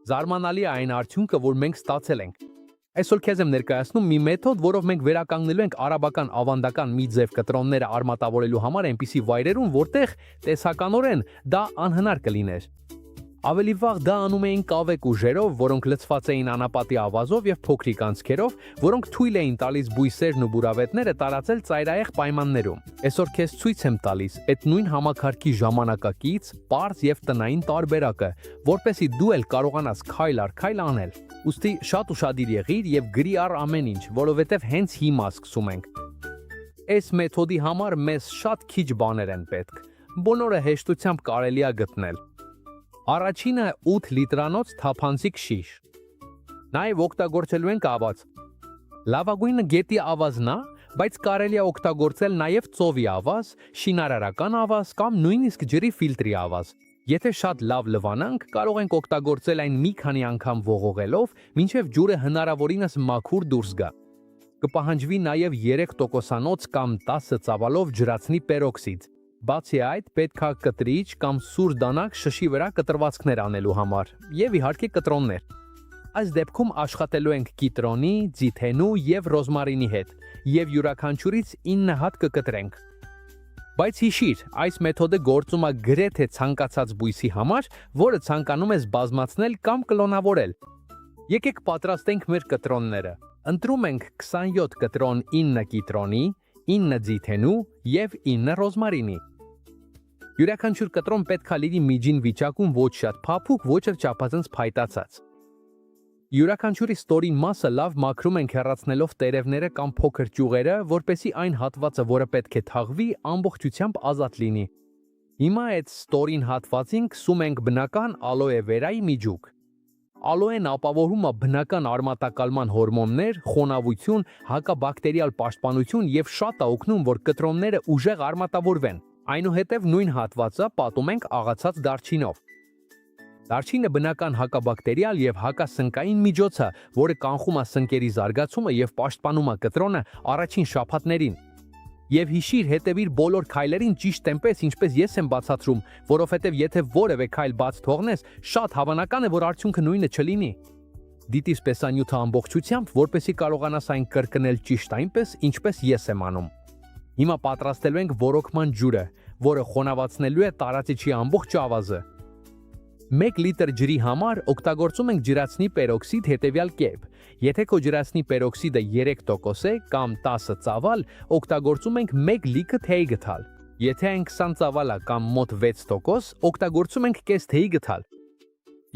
Զարմանալի է այն արդյունքը, որ մենք ստացել ենք։ Այսօր քեզ եմ ներկայացնում մի մեթոդ, որով մենք վերականգնելու ենք արաբական ավանդական մի ձև կտրոնները արմատավորելու համար այնպիսի վայրերում, որտեղ տեսականորեն դա անհնար կլիներ։ Ավելի վաղ դա անում էին կավեկ ուժերով, որոնք լցված էին անապատի ավազով եւ փոքրիկ անցքերով, որոնք թույլ էին տալիս բույսերն ու բուրավետները տարածել ծայրահեղ պայմաններում։ Այսօր քեզ ցույց եմ տալիս այդ նույն համակարգի ժամանակակից, պարզ եւ տնային տարբերակը, որպեսզի դու էլ կարողանաս քայլ առ քայլ անել։ Ուստի շատ ուշադիր եղիր եւ գրի առ ամեն ինչ, որովհետեւ հենց հիմա սկսում ենք։ Այս մեթոդի համար մեզ շատ քիչ բաներ են պետք։ Բոլորը հեշտությամբ կարելի է գտնել։ Առաջինը 8 լիտրանոց թափանցիկ շիշ։ Նաև օգտագործելու ենք ավազ։ Լավագույնը գետի ավազն է, բայց կարելի է օգտագործել նաև ծովի ավազ, շինարարական ավազ կամ նույնիսկ ջրի ֆիլտրի ավազ։ Եթե շատ լավ լվանանք, կարող ենք օգտագործել այն մի քանի անգամ ողողելով, մինչև ջուրը հնարավորինս մաքուր դուրս գա։ Կպահանջվի նաև 3%-անոց կամ 10 ծավալով ջրածնի պերօքսիդ։ Բացի այդ, պետք է կտրիչ կամ սուր դանակ շշի վրա կտրվածքներ անելու համար եւ իհարկե կտրոններ։ Այս դեպքում աշխատելու ենք կիտրոնի, ձիթենու եւ ռոզմարինի հետ եւ յուրաքանչյուրից 9 հատ կկտրենք։ Բայց հիշիր, այս մեթոդը գործում է գրեթե ցանկացած բույսի համար, որը ցանկանում ես բազմացնել կամ կլոնավորել։ Եկեք պատրաստենք մեր կտրոնները։ Ընտրում ենք 27 կտրոն 9 կիտրոնի, 9 ձիթենու եւ 9 ռոզմարինի։ Յուրաքանչյուր կտրոն պետք է լինի միջին վիճակում, ոչ շատ փափուկ, ոչ էլ չափազանց փայտացած։ Յուրաքանչյուրի ստորին մասը լավ մաքրում ենք հեռացնելով տերևները կամ փոքր ճյուղերը, որպեսզի այն հատվածը, որը պետք է թաղվի, ամբողջությամբ ազատ լինի։ Հիմա այդ ստորին հատվածին քսում ենք բնական ալոե վերայի միջուկ։ Ալոեն ապավորում է բնական արմատակալման հորմոններ, խոնավություն, հակաբակտերիալ պաշտպանություն եւ շատ է օգնում, որ կտրոնները ուժեղ արմատավորվեն։ Այնուհետև նույն հատվածը պատում ենք աղացած դարչինով։ Դարչինը բնական հակաբակտերիալ եւ հակասնկային միջոց է, որը կանխում է սնկերի զարգացումը եւ պաշտպանում է կտրոնը առաջին շաբաթներին։ Եվ հիշիր, հետևիր բոլոր քայլերին ճիշտ այնպես, ինչպես ես եմ բացատրում, որովհետև եթե որևէ քայլ բաց թողնես, շատ հավանական է, որ արդյունքը նույնը չլինի։ Դիտիր տեսանյութը ամբողջությամբ, որպեսզի կարողանաս այն կրկնել ճիշտ այնպես, ինչպես ես եմ անում։ Հիմա պատրաստելու ենք ոռոգման ջուրը, որը խոնավացնելու է տարածիչի ամբողջ ավազը։ 1 լիտր ջրի համար օգտագործում ենք ջրածնի պերօքսիդ հետևյալ կերպ։ Եթե քո ջրածնի պերօքսիդը 3% է կամ 10 ծավալ, օգտագործում ենք 1 լիքը թեյ գթալ։ Եթե այն 20 ծավալ է կամ մոտ 6%, օգտագործում ենք կես թեյ գթալ։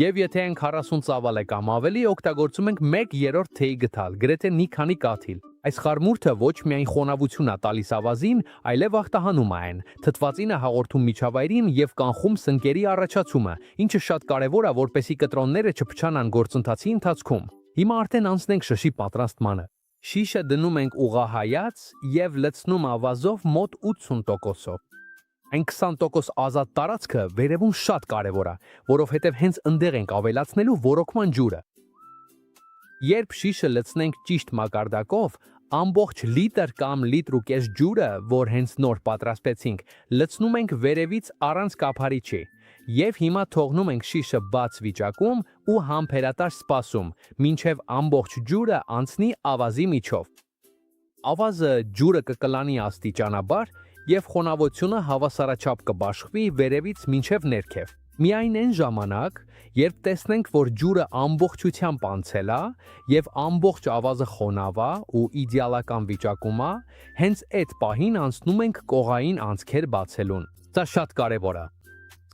Եվ եթե այն 40 ծավալ է կամ ավելի, օգտագործում ենք 1/3 թեյ գթալ, գրեթե մի քանի կաթիլ։ Այս խարմուրդը ոչ միայն խոնավություն է տալիս ավազին, այլև ախտահանում է այն, թթվածին է հաղորդում միջավայրին եւ կանխում սնկերի առաջացումը, ինչը շատ կարեւոր է, որպեսզի կտրոնները չփչանան գործընթացի ընթացքում։ Հիմա արդեն անցնենք շշի պատրաստմանը։ Շիշը դնում ենք ուղղահայաց եւ լցնում ավազով մոտ 80%-ով։ Այն 20% ազատ տարածքը վերևում շատ կարեւոր է, որովհետեւ հենց ընդեղ ենք ավելացնելու ոռոգման ջուրը։ Երբ շիշը լցնենք ճիշտ մակարդակով, ամբողջ լիտր կամ լիտր ու կես ջուրը, որ հենց նոր պատրաստեցինք, լցնում ենք վերևից առանց կափարիչի, եւ հիմա թողնում ենք շիշը բաց վիճակում ու համբերատար սպասում, մինչև ամբողջ ջուրը անցնի ավազի միջով։ Ավազը ջուրը կկլանի աստիճանաբար եւ խոնավությունը հավասարաչափ կբաշխվի վերևից մինչև ներքև։ Միայն այն ժամանակ, երբ տեսնենք, որ ջուրը ամբողջությամբ անցել է եւ ամբողջ ավազը խոնավ է ու իդեալական վիճակում է, հենց այդ պահին անցնում ենք կողային անցքեր բացելուն։ Դա շատ կարեւոր է։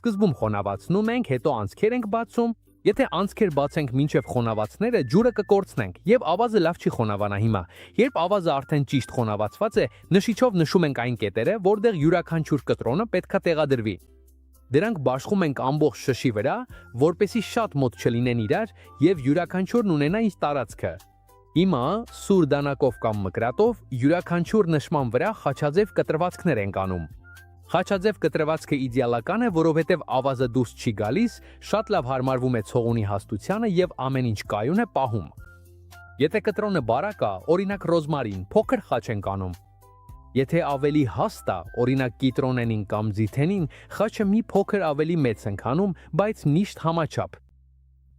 Սկզբում խոնավացնում ենք, հետո անցքեր ենք բացում։ Եթե անցքեր բացենք մինչև խոնավացները, ջուրը կկորցնենք եւ ավազը լավ չի խոնավանա հիմա։ Երբ ավազը արդեն ճիշտ խոնավացված է, նշիչով նշում ենք այն կետերը, որտեղ յուրաքանչյուր կտրոնը պետքա տեղադրվի։ Դրանք բաշխում ենք ամբողջ շշի վրա, որպեսզի շատ մոտ չլինեն իրար եւ յուրաքանչյուրն ունենա իր տարածքը։ Հիմա սուր դանակով կամ մկրատով յուրաքանչյուր նշման վրա խաչաձև կտրվածքներ ենք անում։ Խաչաձև կտրվածքը իդեալական է, որովհետև ավազը դուրս չի գալիս, շատ լավ հարմարվում է ցողունի հաստությանը եւ ամեն ինչ կայուն է պահում։ Եթե կտրոնը բարակ է, օրինակ ռոզմարին, փոքր խաչ ենք անում։ Եթե ավելի հաստ է, օրինակ կիտրոնենին կամ ձիթենին, խաչը մի փոքր ավելի մեծ ենք անում, բայց միշտ համաչափ։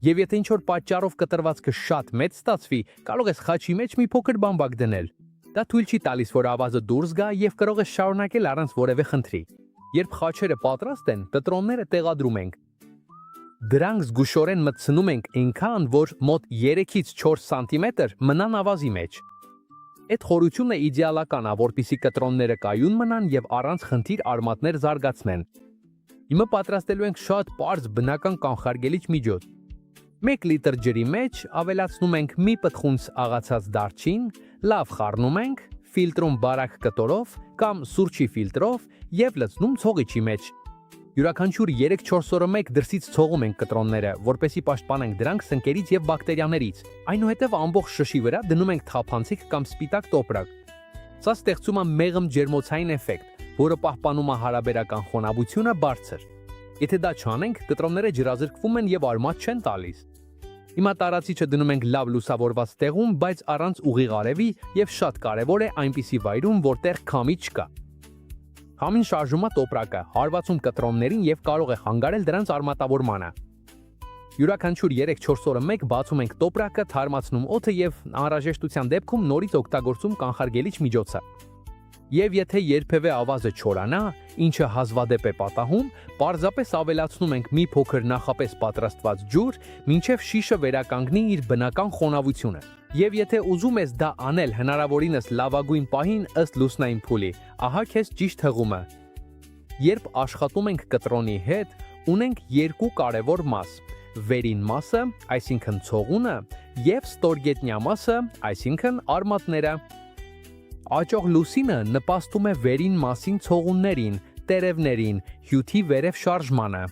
Եվ եթե ինչ-որ պատճառով կտրվածքը շատ մեծ ստացվի, կարող ես խաչի մեջ մի փոքր բամբակ դնել։ Դա թույլ չի տալիս, որ ավազը դուրս գա եւ կարող ես շարունակել առանց որևէ խնդրի։ Երբ խաչերը պատրաստ են, կտրոնները տեղադրում ենք։ Դրանք զգուշորեն մտցնում ենք այնքան, որ մոտ 3-ից 4 սանտիմետր մնան ավազի մեջ։ Այդ խորությունը իդեալական է, որպեսզի կտրոնները կայուն մնան եւ առանց խնդիր արմատներ զարգացնեն։ Հիմա պատրաստելու ենք շատ պարզ բնական կանխարգելիչ միջոց։ 1 լիտր ջրի մեջ ավելացնում ենք մի պտխունց աղացած դարչին, լավ խառնում ենք, ֆիլտրում բարակ կտորով կամ սուրճի ֆիլտրով եւ լցնում ցողիչի մեջ։ Յուրաքանչյուր 3-4 օրը մեկ դրսից ցողում ենք կտրոնները, որպեսզի պաշտպանենք դրանք սնկերից եւ բակտերիաներից։ Այնուհետեւ ամբողջ շշի վրա դնում ենք թափանցիկ կամ սպիտակ տոպրակ։ Սա ստեղծում է մեղմ ջերմոցային էֆեկտ, որը պահպանում է հարաբերական խոնավությունը բարձր։ Եթե դա չանենք, կտրոնները ջրազրկվում են եւ արմատ չեն տալիս։ Հիմա տարածիչը դնում ենք լավ լուսավորված տեղում, բայց առանց ուղիղ արևի եւ շատ կարեւոր է այնպիսի վայրում, որտեղ քամի չկա։ Քամին շարժում է տոպրակը, հարվածում կտրոններին եւ կարող է խանգարել դրանց արմատավորմանը։ Յուրաքանչյուր 3-4 օրը մեկ բացում ենք տոպրակը, թարմացնում օդը եւ անհրաժեշտության դեպքում նորից օգտագործում կանխարգելիչ միջոցը։ Եվ եթե երբևէ ավազը չորանա, ինչը հազվադեպ է պատահում, պարզապես ավելացնում ենք մի փոքր նախապես պատրաստված ջուր, մինչև շիշը վերականգնի իր բնական խոնավությունը։ Եվ եթե ուզում ես դա անել հնարավորինս լավագույն պահին ըստ լուսնային փուլի, ահա քեզ ճիշտ հղումը։ Երբ աշխատում ենք կտրոնի հետ, ունենք երկու կարևոր մաս՝ վերին մասը, այսինքն ցողունը, եւ ստորգետնյա մասը, այսինքն արմատները։ Աճող լուսինը նպաստում է վերին մասին ցողուններին, տերևներին, հյութի վերև շարժմանը։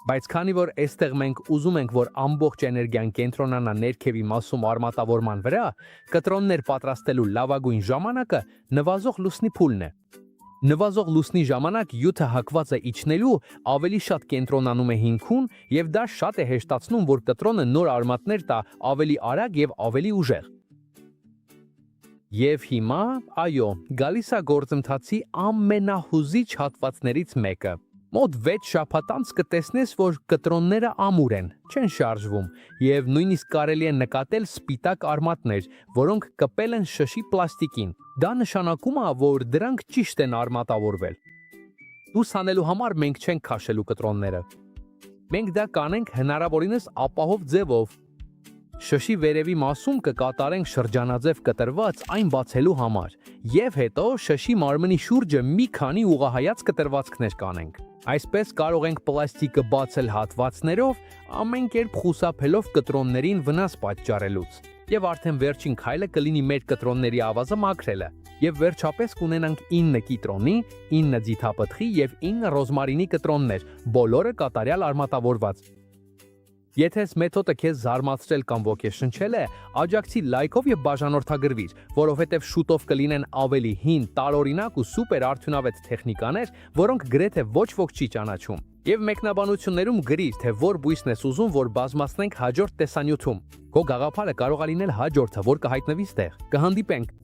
Բայց քանի որ այստեղ մենք ուզում ենք, որ ամբողջ էներգիան կենտրոնանա ներքևի մասում արմատավորման վրա, կտրոններ պատրաստելու լավագույն ժամանակը նվազող լուսնի փուլն է։ Նվազող լուսնի ժամանակ հյութը հակված է իջնելու, ավելի շատ կենտրոնանում է հիմքում եւ դա շատ է հեշտացնում, որ կտրոնը նոր արմատներ տա ավելի արագ եւ ավելի ուժեղ։ Եվ հիմա, այո, գալիս է գործընթացի ամենահուզիչ հատվածներից մեկը։ Մոտ 6 շաբաթ անց կտեսնես, որ կտրոնները ամուր են, չեն շարժվում, եւ նույնիսկ կարելի է նկատել սպիտակ արմատներ, որոնք կպել են շշի պլաստիկին։ Դա նշանակում է, որ դրանք ճիշտ են արմատավորվել։ Դուս անելու համար մենք չենք քաշելու կտրոնները։ Մենք դա կանենք հնարավորինս ապահով ձևով։ Շշի վերևի մասում կկատարենք շրջանաձև կտրված այն բացելու համար, եւ հետո շշի մարմնի շուրջը մի քանի ուղղահայաց կտրվածքներ կանենք։ Այսպես կարող ենք պլաստիկը բացել հատվածներով, ամեն կերպ խուսափելով կտրոններին վնաս պատճառելուց։ Եվ արդեն վերջին քայլը կլինի մեր կտրոնների ավազը մաքրելը։ Եվ վերջապես կունենանք 9 կիտրոնի, 9 ձիթապտղի եւ 9 ռոզմարինի կտրոններ, բոլորը կատարյալ արմատավորված։ Եթե այս մեթոդը քեզ զարմացրել կամ ոգեշնչել է, աջակցի լայքով եւ բաժանորդագրվիր, որովհետեւ շուտով կլինեն ավելի հին, տարօրինակ ու սուպեր արդյունավետ տեխնիկաներ, որոնք գրեթե ոչ ոք չի ճանաչում։ Եվ մեկնաբանություններում գրիր, թե որ բույսն ես ուզում, որ բազմացնենք հաջորդ տեսանյութում։ Քո գաղափարը կարող է լինել հաջորդը, որ կհայտնվի ստեղ։ Կհանդիպենք։